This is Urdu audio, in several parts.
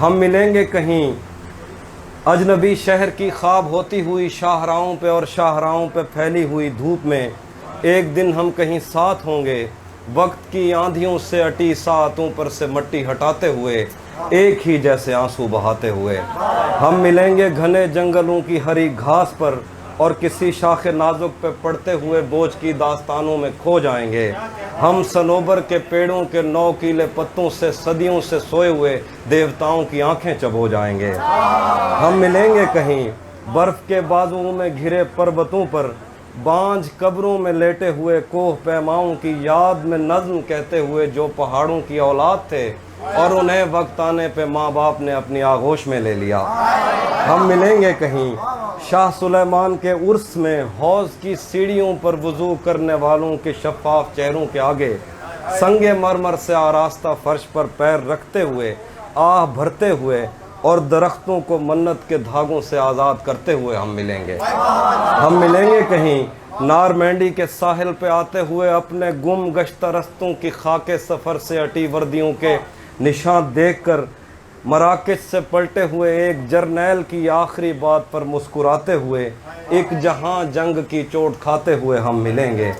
ہم ملیں گے کہیں اجنبی شہر کی خواب ہوتی ہوئی شاہراہوں پہ اور شاہراہوں پہ پھیلی ہوئی دھوپ میں، ایک دن ہم کہیں ساتھ ہوں گے، وقت کی آندھیوں سے اٹی ساعتوں پر سے مٹی ہٹاتے ہوئے، ایک ہی جیسے آنسو بہاتے ہوئے۔ ہم ملیں گے گھنے جنگلوں کی ہری گھاس پر اور کسی شاخ نازک پہ پڑتے ہوئے بوجھ کی داستانوں میں کھو جائیں گے۔ ہم صنوبر کے پیڑوں کے نوکیلے پتوں سے صدیوں سے سوئے ہوئے دیوتاؤں کی آنکھیں چبو جائیں گے۔ ہم ملیں گے کہیں برف کے بازوؤں میں گھرے پربتوں پر، بانجھ قبروں میں لیٹے ہوئے کوہ پیماؤں کی یاد میں نظم کہتے ہوئے جو پہاڑوں کی اولاد تھے اور انہیں وقت آنے پہ ماں باپ نے اپنی آغوش میں لے لیا۔ ہم ملیں گے کہیں شاہ سلیمان کے عرس میں، حوض کی سیڑھیوں پر وضو کرنے والوں کے شفاف چہروں کے آگے، سنگ مرمر سے آراستہ فرش پر پیر رکھتے ہوئے، آہ بھرتے ہوئے اور درختوں کو منت کے دھاگوں سے آزاد کرتے ہوئے ہم ملیں گے۔ ہم ملیں گے کہیں نارمینڈی کے ساحل پہ آتے ہوئے، اپنے گم گشتہ رستوں کی خاک سفر سے اٹی وردیوں کے نشان دیکھ کر مراکش سے پلٹے ہوئے ایک جرنیل کی آخری بات پر مسکراتے ہوئے، ایک جہاں جنگ کی چوٹ کھاتے ہوئے ہم ملیں گے۔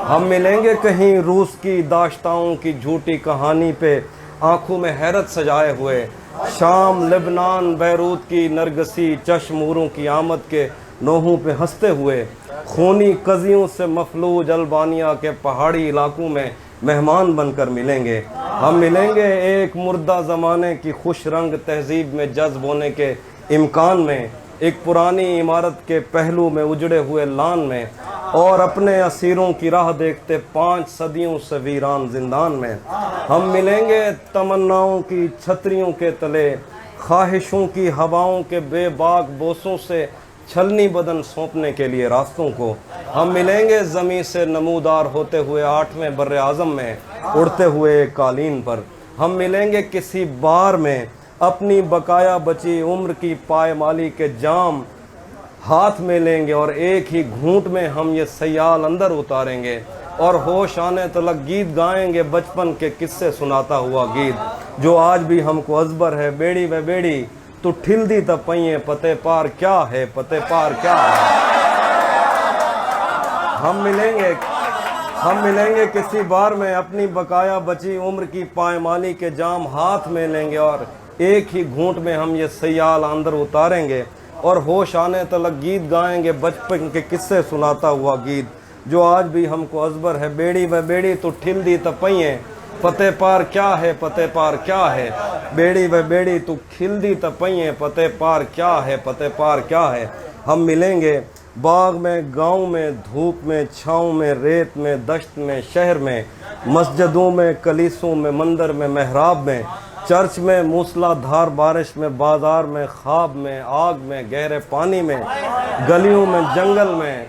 ہم ملیں گے کہیں روس کی داشتاؤں کی جھوٹی کہانی پہ آنکھوں میں حیرت سجائے ہوئے، شام، لبنان، بیروت کی نرگسی چشموروں کی آمد کے نوحوں پہ ہنستے ہوئے، خونی قضیوں سے مفلوج البانیا کے پہاڑی علاقوں میں مہمان بن کر ملیں گے۔ ہم ملیں گے ایک مردہ زمانے کی خوش رنگ تہذیب میں جذب ہونے کے امکان میں، ایک پرانی عمارت کے پہلو میں اجڑے ہوئے لان میں، اور اپنے اسیروں کی راہ دیکھتے 5 صدیوں سے ویران زندان میں۔ ہم ملیں گے تمناؤں کی چھتریوں کے تلے، خواہشوں کی ہواؤں کے بے باک بوسوں سے چھلنی بدن سونپنے کے لیے راستوں کو۔ ہم ملیں گے زمیں سے نمودار ہوتے ہوئے 8ویں بر اعظم میں، اڑتے ہوئے ایک قالین پر۔ ہم ملیں گے کسی بار میں، اپنی بقایا بچی عمر کی پائمالی کے جام ہاتھ میں لیں گے، اور ایک ہی گھونٹ میں ہم یہ سیال اندر اتاریں گے، اور ہوش آنے تلک گیت گائیں گے، بچپن کے قصے سناتا ہوا گیت جو آج بھی ہم کو ازبر ہے۔ بیڑی و بیڑی تو ٹھل دی تا پئیں، پتے پار کیا ہے، پتے پار کیا ہے۔ ہم ملیں گے کسی بار میں، اپنی بقایا بچی عمر کی پائمالی کے جام ہاتھ میں لیں گے، اور ایک ہی گھونٹ میں ہم یہ سیال اندر اتاریں گے، اور ہوش آنے تلک گیت گائیں گے، بچپن کے قصے سناتا ہوا گیت جو آج بھی ہم کو ازبر ہے۔ بیڑی و بیڑی تو ٹھل دی تا پئیں، پتے پار کیا ہے، پتے پار کیا ہے۔ بیڑی و بیڑی تو کھل دی تا پئیں، پتے پار کیا ہے، پتے پار کیا ہے۔ ہم ملیں گے باغ میں، گاؤں میں، دھوپ میں، چھاؤں میں، ریت میں، دشت میں، شہر میں، مسجدوں میں، کلیسوں میں، مندر میں، محراب میں، چرچ میں، موسلا دھار بارش میں، بازار میں، خواب میں، آگ میں، گہرے پانی میں، گلیوں میں، جنگل میں۔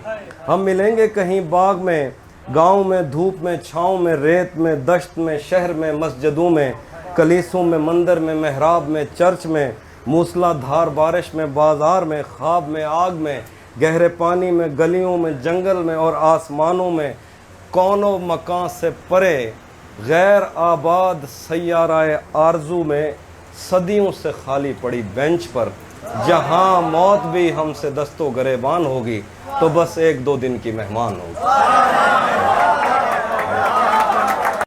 ہم ملیں گے کہیں باغ میں، گاؤں میں، دھوپ میں، چھاؤں میں، ریت میں، دشت میں، شہر میں، مسجدوں میں، کلیسوں میں، مندر میں، محراب میں، چرچ میں، موسلا دھار بارش میں، بازار میں، خواب میں، آگ میں، گہرے پانی میں، گلیوں میں، جنگل میں، اور آسمانوں میں، کون و مکان سے پرے غیر آباد سیارہ آرزو میں، صدیوں سے خالی پڑی بینچ پر، جہاں موت بھی ہم سے دست و گریبان ہوگی تو بس 1-2 دن کی مہمان ہوگی۔